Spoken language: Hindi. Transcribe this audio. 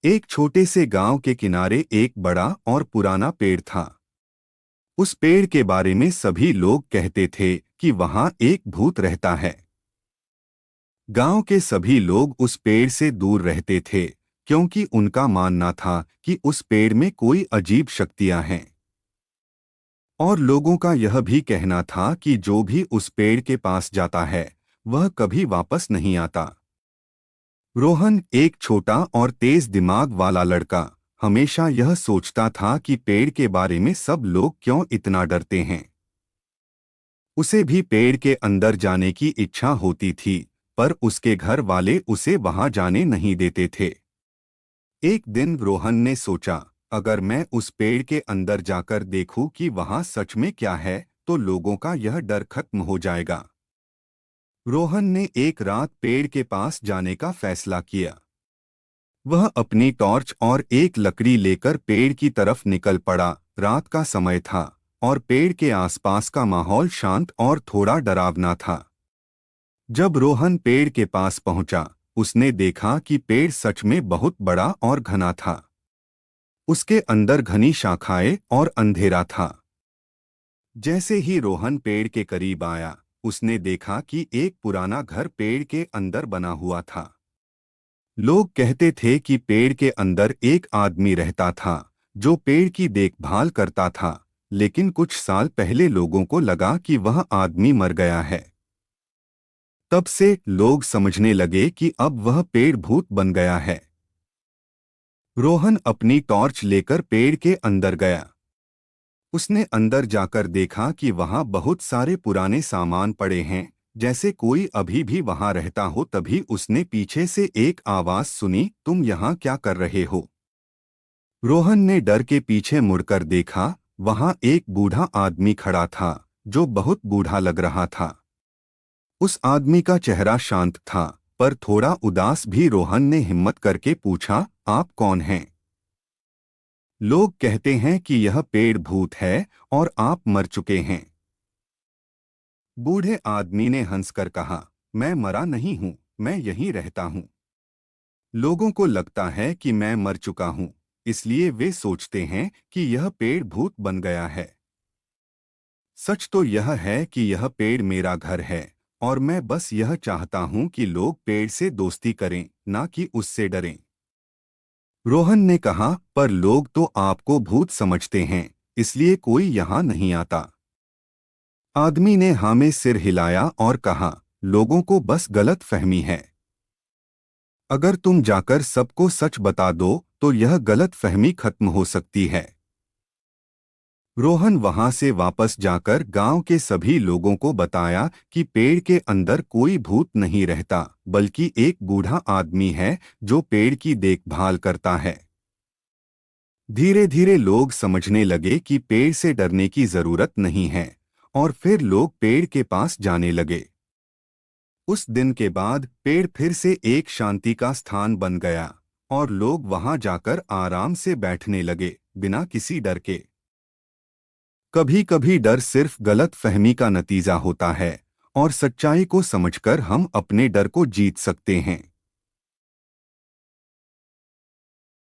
एक छोटे से गांव के किनारे एक बड़ा और पुराना पेड़ था। उस पेड़ के बारे में सभी लोग कहते थे कि वहां एक भूत रहता है। गांव के सभी लोग उस पेड़ से दूर रहते थे क्योंकि उनका मानना था कि उस पेड़ में कोई अजीब शक्तियां हैं। और लोगों का यह भी कहना था कि जो भी उस पेड़ के पास जाता है वह कभी वापस नहीं आता। रोहन एक छोटा और तेज दिमाग वाला लड़का हमेशा यह सोचता था कि पेड़ के बारे में सब लोग क्यों इतना डरते हैं। उसे भी पेड़ के अंदर जाने की इच्छा होती थी, पर उसके घर वाले उसे वहां जाने नहीं देते थे। एक दिन रोहन ने सोचा, अगर मैं उस पेड़ के अंदर जाकर देखूं कि वहां सच में क्या है, तो लोगों का यह डर खत्म हो जाएगा। रोहन ने एक रात पेड़ के पास जाने का फैसला किया। वह अपनी टॉर्च और एक लकड़ी लेकर पेड़ की तरफ निकल पड़ा। रात का समय था और पेड़ के आसपास का माहौल शांत और थोड़ा डरावना था। जब रोहन पेड़ के पास पहुंचा, उसने देखा कि पेड़ सच में बहुत बड़ा और घना था। उसके अंदर घनी शाखाएं और अंधेरा था। जैसे ही रोहन पेड़ के करीब आया, उसने देखा कि एक पुराना घर पेड़ के अंदर बना हुआ था। लोग कहते थे कि पेड़ के अंदर एक आदमी रहता था जो पेड़ की देखभाल करता था, लेकिन कुछ साल पहले लोगों को लगा कि वह आदमी मर गया है। तब से लोग समझने लगे कि अब वह पेड़ भूत बन गया है। रोहन अपनी टॉर्च लेकर पेड़ के अंदर गया। उसने अंदर जाकर देखा कि वहां बहुत सारे पुराने सामान पड़े हैं, जैसे कोई अभी भी वहां रहता हो। तभी उसने पीछे से एक आवाज सुनी, तुम यहाँ क्या कर रहे हो? रोहन ने डर के पीछे मुड़कर देखा। वहां एक बूढ़ा आदमी खड़ा था जो बहुत बूढ़ा लग रहा था। उस आदमी का चेहरा शांत था, पर थोड़ा उदास भी। रोहन ने हिम्मत करके पूछा, आप कौन हैं? लोग कहते हैं कि यह पेड़ भूत है और आप मर चुके हैं। बूढ़े आदमी ने हंसकर कहा, मैं मरा नहीं हूं, मैं यहीं रहता हूं। लोगों को लगता है कि मैं मर चुका हूं, इसलिए वे सोचते हैं कि यह पेड़ भूत बन गया है। सच तो यह है कि यह पेड़ मेरा घर है और मैं बस यह चाहता हूं कि लोग पेड़ से दोस्ती करें, ना कि उससे डरें। रोहन ने कहा, पर लोग तो आपको भूत समझते हैं, इसलिए कोई यहाँ नहीं आता। आदमी ने हाँ में सिर हिलाया और कहा, लोगों को बस गलत फहमी है। अगर तुम जाकर सबको सच बता दो तो यह गलत फहमी खत्म हो सकती है। रोहन वहां से वापस जाकर गांव के सभी लोगों को बताया कि पेड़ के अंदर कोई भूत नहीं रहता, बल्कि एक बूढ़ा आदमी है जो पेड़ की देखभाल करता है। धीरे धीरे लोग समझने लगे कि पेड़ से डरने की जरूरत नहीं है, और फिर लोग पेड़ के पास जाने लगे। उस दिन के बाद पेड़ फिर से एक शांति का स्थान बन गया और लोग वहां जाकर आराम से बैठने लगे, बिना किसी डर के। कभी कभी डर सिर्फ गलत फहमी का नतीजा होता है, और सच्चाई को समझकर हम अपने डर को जीत सकते हैं।